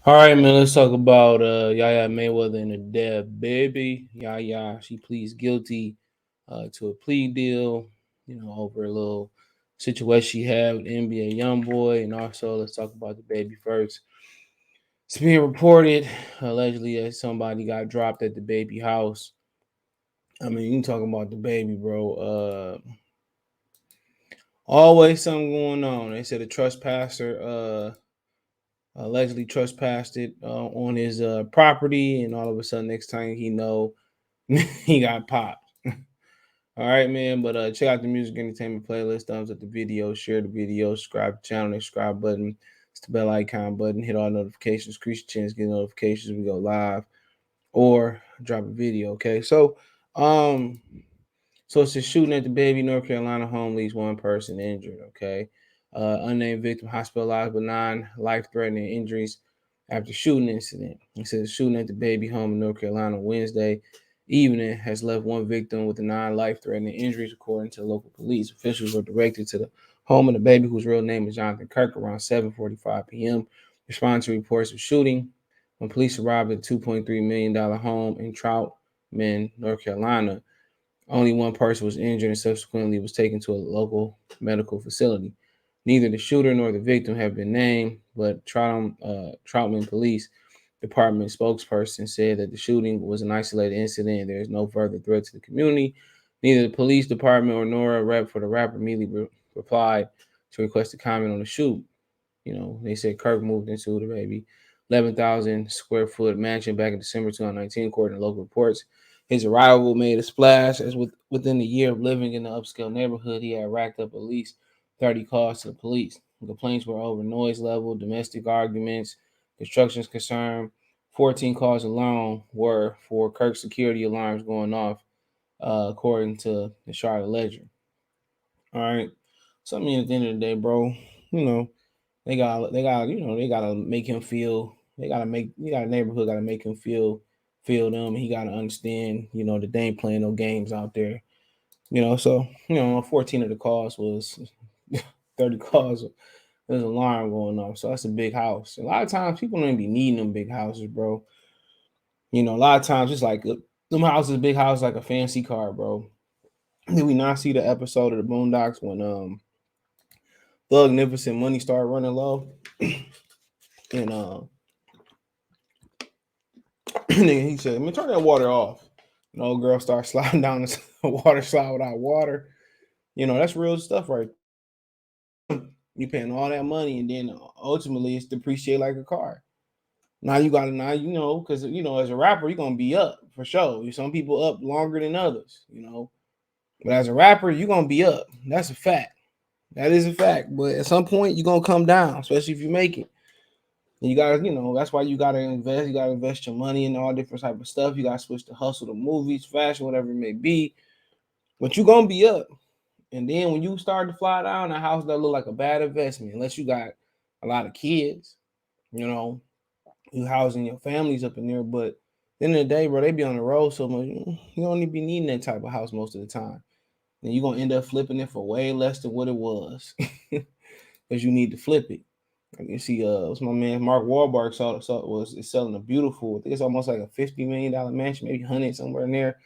All right, man. Let's talk about Yaya Mayweather and the Dababy. Yaya, she pleads guilty to a plea deal. Over a little situation she had with NBA YoungBoy, and also let's talk about the baby first. It's being reported allegedly that somebody got dropped at the baby house. I mean, you can talk about the baby, bro. Always something going on. They said a trespasser allegedly trespassed it on his property, and all of a sudden, next time he know, he got popped. All right, man. But check out the music entertainment playlist. Thumbs up the video, share the video, subscribe to the channel, subscribe button. It's the bell icon button. Hit all notifications. Increase your chance to get notifications when we go live or drop a video. Okay, um, so it's a shooting at the Baby, North Carolina home leaves one person injured. Okay. Unnamed victim hospitalized with 9 life-threatening injuries after shooting incident. It says shooting at the Baby home in North Carolina Wednesday evening has left one victim with the 9 life-threatening injuries, according to local police. Officials were directed to the home of the baby, whose real name is Jonathan Kirk, around 7:45 p.m. Responding to reports of shooting when police arrived at a $2.3 million home in Troutman, North Carolina. Only one person was injured and subsequently was taken to a local medical facility. Neither the shooter nor the victim have been named, but Troutman Police Department spokesperson said that the shooting was an isolated incident and there is no further threat to the community. Neither the police department or Nora rep for the rapper immediately replied to request a comment on the shoot. They said Kirk moved into the baby 11,000 square foot mansion back in December 2019, according to local reports. His arrival made a splash as within a year of living in the upscale neighborhood, he had racked up at least 30 calls to the police. The complaints were over noise level, domestic arguments, construction concern. 14 calls alone were for Kirk security alarms going off, according to the Charlotte Ledger. All right. So I mean, at the end of the day, bro, you know, they gotta make him feel. Neighborhood gotta make him feel them. He gotta understand, that they ain't playing no games out there. So 14 of the calls was 30 calls. There's an alarm going off, so that's a big house. A lot of times people don't even be needing them big houses, bro. A lot of times it's like them houses, big house, like a fancy car, bro. Did we not see the episode of the Boondocks when Thug Nificent money started running low, and he said, "I mean, turn that water off." Girl starts sliding down the water slide without water. That's real stuff, right? You paying all that money, and then ultimately it's depreciate like a car. Now, because as a rapper, you're gonna be up for sure. Some people up longer than others, but as a rapper, you're gonna be up. That's a fact. That is a fact. But at some point, you're gonna come down, especially if you make it. And you gotta, that's why you gotta invest. You gotta invest your money in all different type of stuff. You gotta switch to hustle to movies, fashion, whatever it may be. But you're gonna be up. And then when you start to fly down, a house that look like a bad investment, unless you got a lot of kids, you know, you housing your families up in there. But at the end of the day, bro, they be on the road so much. You don't even be needing that type of house most of the time. And you're gonna end up flipping it for way less than what it was. Because you need to flip it. You see, what's my man Mark Wahlberg is selling a beautiful. I think it's almost like a $50 million mansion, maybe 100 somewhere in there.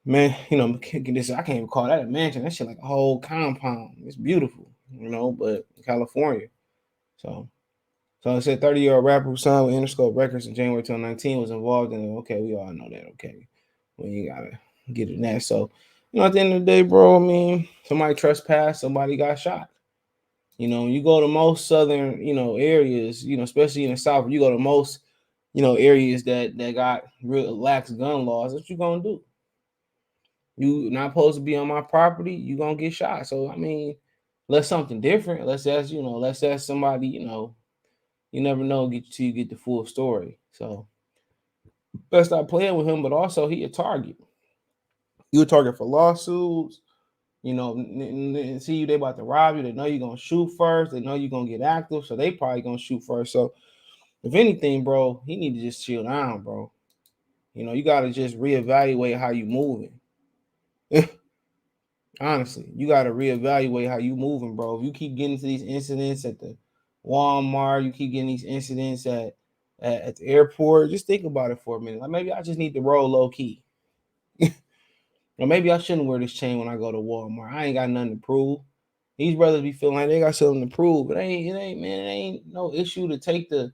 Man, this I can't even call that a mansion. That shit like a whole compound. It's beautiful, but California. So it said 30-year-old rapper who signed with Interscope Records in January 2019 was involved in it. Okay, we all know that. Okay, well, you gotta get it that. So, at the end of the day, bro, I mean, somebody trespassed, somebody got shot. You go to most southern, areas, especially in the South, you go to most, areas that got real lax gun laws. What you gonna do? You not supposed to be on my property. You gonna get shot. So I mean, let's something different. Let's ask somebody. You never know till you get the full story. So let's stop playing with him. But also, he a target. You a target for lawsuits. See you, they about to rob you. They know you're gonna shoot first. They know you're gonna get active, so they probably gonna shoot first. So if anything, bro, he need to just chill down, bro. You gotta just reevaluate how you moving. Honestly, you gotta reevaluate how you moving, bro. If you keep getting to these incidents at the Walmart, you keep getting these incidents at at the airport. Just think about it for a minute. Like maybe I just need to roll low key. Or maybe I shouldn't wear this chain when I go to Walmart. I ain't got nothing to prove. These brothers be feeling like they got something to prove, but it ain't no issue to take the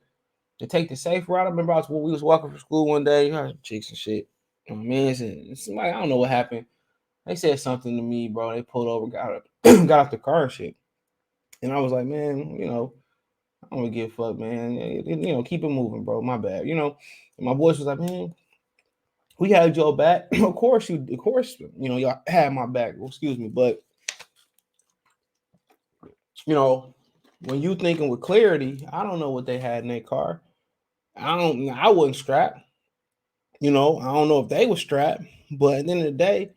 safe route. I remember we was walking from school one day, chicks and shit. Man, somebody, I don't know what happened. They said something to me, bro. They pulled over, got up, got off the car and shit. And I was like, man, I don't give a fuck, man. Keep it moving, bro. My bad. And my boys was like, man, we had your back. Of course, y'all had my back. Well, excuse me, but when you thinking with clarity, I don't know what they had in their car. I wasn't strapped. I don't know if they were strapped, but at the end of the day,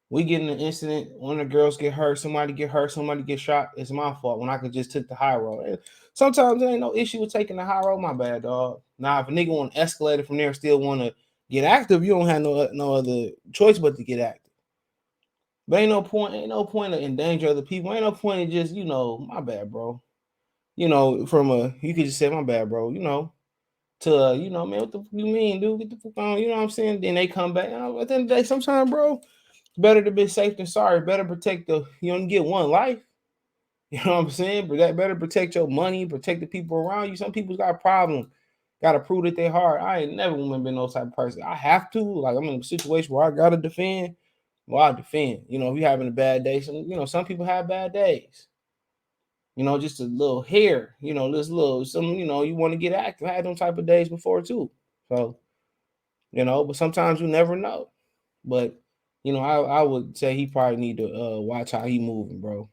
we get in an incident, one of the girls get hurt, somebody get shot, it's my fault when I could just took the high road. Sometimes there ain't no issue with taking the high road, my bad, dog. Now, if a nigga want to escalate it from there, still want to get active, you don't have no other choice but to get active. But ain't no point to endanger other people. Ain't no point in just, my bad, bro. You could just say, my bad, bro, to, man, what the fuck you mean, dude? Get the fuck on, you know what I'm saying? Then they come back. At the end of the day, sometimes, bro, better to be safe than sorry. Better protect you only get one life. You know what I'm saying? But that better protect your money, protect the people around you. Some people's got problems. Got to prove that they hard. I ain't never been no type of person. I have to. Like, I'm in a situation where I got to defend. Well, I defend. If you're having a bad day, some people have bad days. Just a little hair, this little, you want to get active. I had them type of days before too. So, but sometimes you never know. But, I would say he probably need to watch how he moving, bro.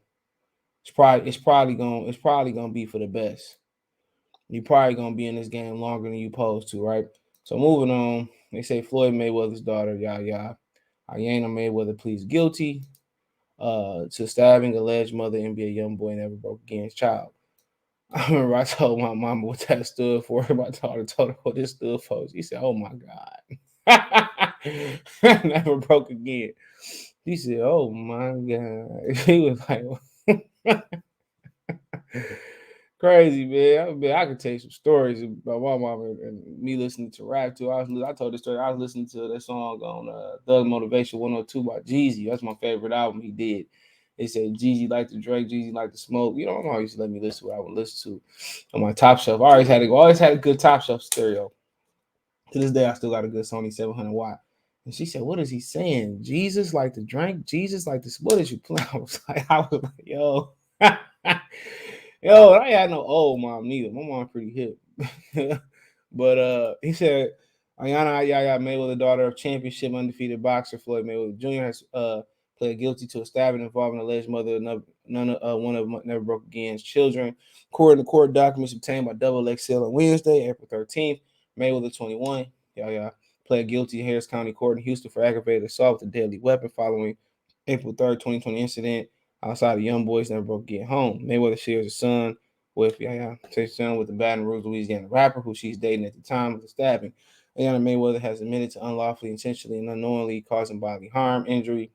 It's probably gonna be for the best. You probably gonna be in this game longer than you supposed to, right? So moving on, they say Floyd Mayweather's daughter, Yaya Mayweather, pleads guilty to stabbing alleged mother NBA YoungBoy Never Broke Again's child. I remember I told my mama what that stood for. My daughter told her what this stood for. She said, "Oh my God, never broke again." He said, "Oh my God." He was like, crazy, man. I could tell you some stories about my mama and me listening to rap too. I told the story. I was listening to that song on Thug Motivation 102 by Jeezy. That's my favorite album he did. They said Jeezy liked to drink, Jeezy liked to smoke. My mom used to let me listen to what I would listen to on my top shelf. I always had a good top shelf stereo. To this day, I still got a good Sony 700 watt. And she said, "What is he saying? Jesus like to drink? Jesus like to? What is you playing?" I was like, yo. Yo, I ain't had no old mom neither. My mom pretty hip. But he said Yaya Mayweather, daughter of championship undefeated boxer Floyd Mayweather Jr., has pled guilty to a stabbing involving alleged mother of one of Never Broke Again's children. According to court documents obtained by Double XL on Wednesday, April 13th, Mayweather 21, pled guilty in Harris County Court in Houston for aggravated assault with a deadly weapon following April 3rd, 2020 incident outside of YoungBoys Never Broke Again home. Mayweather shares a son with the Baton Rouge, Louisiana rapper who she's dating at the time of the stabbing. Yaya Mayweather has admitted to unlawfully, intentionally, and unknowingly causing bodily injury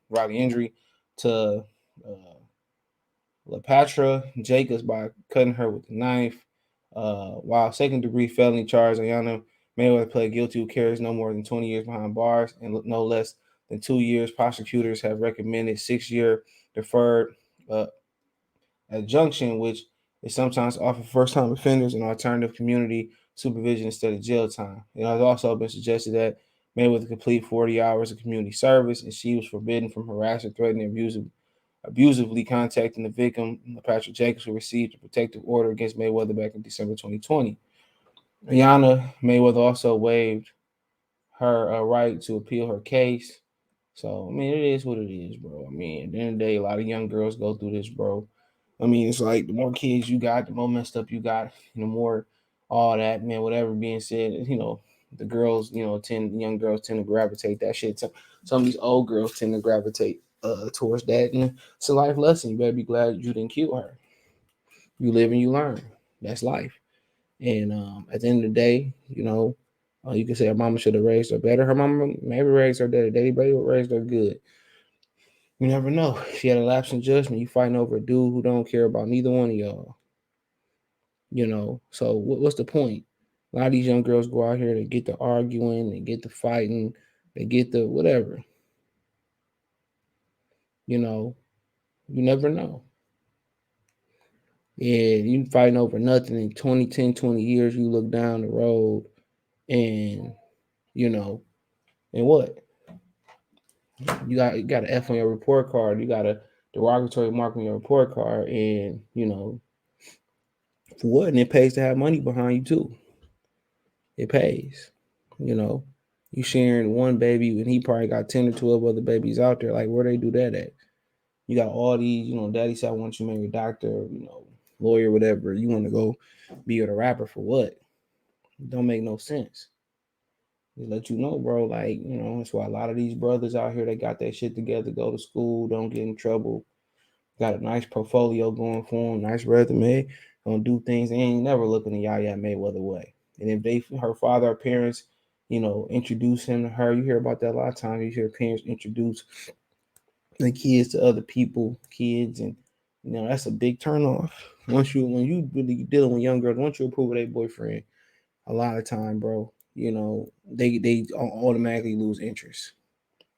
to LaPatra Jacobs by cutting her with a knife. While second-degree felony charge, Yaya Mayweather pled guilty, who carries no more than 20 years behind bars and no less than 2 years. Prosecutors have recommended 6-year deferred adjunction, which is sometimes offered first-time offenders and alternative community supervision instead of jail time. It has also been suggested that Mayweather complete 40 hours of community service, and she was forbidden from harassing, threatening, abusively contacting the victim, Patrick Jacobs, who received a protective order against Mayweather back in December 2020. Yaya Mayweather also waived her right to appeal her case. So, it is what it is, bro. At the end of the day, a lot of young girls go through this, bro. It's like the more kids you got, the more messed up you got, the more all that, man, whatever being said, the girls, young girls tend to gravitate that shit. Some of these old girls tend to gravitate towards that. And it's a life lesson. You better be glad you didn't kill her. You live and you learn. That's life. And at the end of the day, you can say her mama should have raised her better. Her mama maybe raised her daddy. Daddy maybe raised her good. You never know. She had a lapse in judgment. You fighting over a dude who don't care about neither one of y'all. So what's the point? A lot of these young girls go out here, they get to arguing, they get to fighting, they get to whatever. You know, you never know. Yeah, you fighting over nothing in 20, 10, 20 years. You look down the road and, you know, and what? You got an F on your report card. You got a derogatory mark on your report card. And, for what? And it pays to have money behind you, too. It pays, you know. You sharing one baby and he probably got 10 or 12 other babies out there. Like, where they do that at? You got all these, daddy said, I want you to marry a doctor, lawyer, whatever. You want to go be with a rapper for what? It don't make no sense. Just let you know, bro. Like, that's why a lot of these brothers out here, they got that shit together, go to school, don't get in trouble, got a nice portfolio going for them, nice resume, don't do things. They ain't never looking the Yaya Mayweather way. And if her father or parents, introduce him to her, you hear about that a lot of times. You hear parents introduce the kids to other people, kids, and that's a big turn off. When you really dealing with young girls, once you approve of their boyfriend, a lot of time, bro, they automatically lose interest.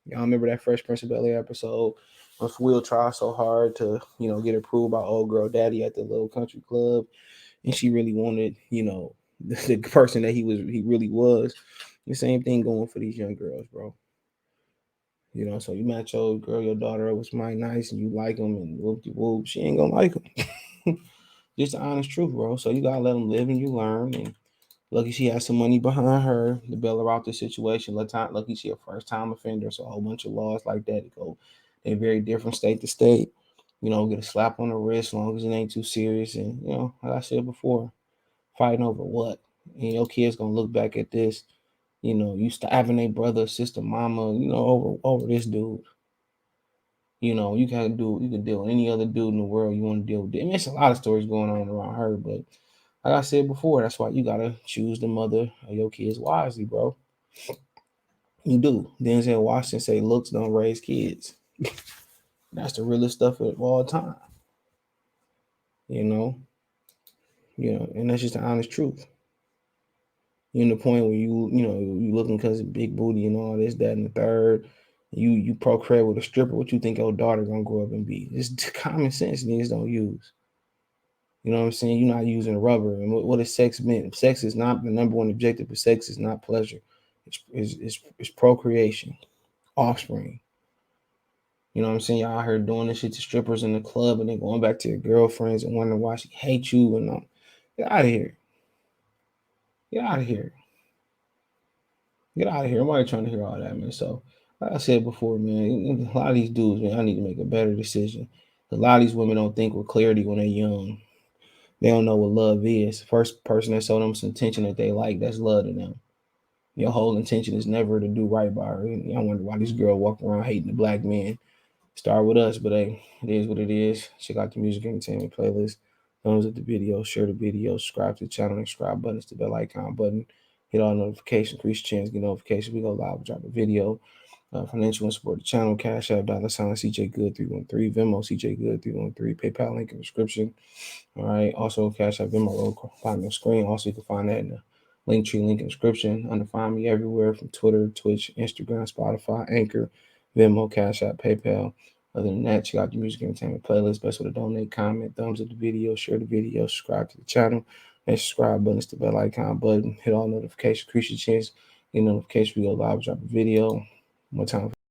Y'all remember that Fresh Prince of Bel-Air episode when Will tried so hard to, get approved by old girl daddy at the little country club, and she really wanted, the person that he really was. The same thing going for these young girls, bro. So you match your girl, your daughter up with somebody nice, and you like them, and whoop de whoop, she ain't gonna like them. Just the honest truth, bro. So you gotta let them live and you learn. And lucky she has some money behind her to bail her out the situation. Lucky she a first time offender, so a whole bunch of laws like that go. They're very different state to state. Get a slap on the wrist as long as it ain't too serious. And like I said before, fighting over what? And your kids gonna look back at this. You stabbing a brother, sister, mama. Over this dude. You can deal with any other dude in the world you want to deal with. I mean, it's a lot of stories going on around her, but like I said before, that's why you gotta choose the mother of your kids wisely, bro. You do. Denzel Washington say looks don't raise kids. That's the realest stuff of all time. You know, and that's just the honest truth. You're in the point where you looking because of big booty and all this, that, and the third. You procreate with a stripper. What you think your daughter gonna grow up and be? It's common sense. Niggas don't use. You know what I'm saying? You're not using rubber. And what is sex meant? Sex is not the number one objective of sex is not pleasure. It's procreation, offspring. You know what I'm saying? Y'all out here doing this shit to strippers in the club and then going back to your girlfriends and wondering why she hates you and get out of here. Get out of here. Get out of here. Nobody trying to hear all that, man. So, like I said before, man, a lot of these dudes, man, I need to make a better decision. A lot of these women don't think with clarity when they're young. They don't know what love is. First person that showed them some attention that they like, that's love to them. Your whole intention is never to do right by her. I wonder why this girl walk around hating the black man. Start with us, but hey, it is what it is. Check out the music entertainment playlist. Thumbs up the video, share the video, subscribe to the channel, and subscribe button is the bell icon button. Hit all notifications, increase chance, get notifications. We go live, drop a video. Financial and support the channel, Cash App, $ CJ Good 313, Venmo CJ Good 313, PayPal link in the description. All right. Also, Cash App, Venmo logo, find the screen. Also, you can find that in the Linktree link in the description. Under find me everywhere from Twitter, Twitch, Instagram, Spotify, Anchor, Venmo, Cash App, PayPal. Other than that, check out the music entertainment playlist. Best way to donate, comment, thumbs up the video, share the video, subscribe to the channel. And subscribe button is the bell icon button. Hit all notifications, increase your chance. Get notifications. We go live, drop a video. One time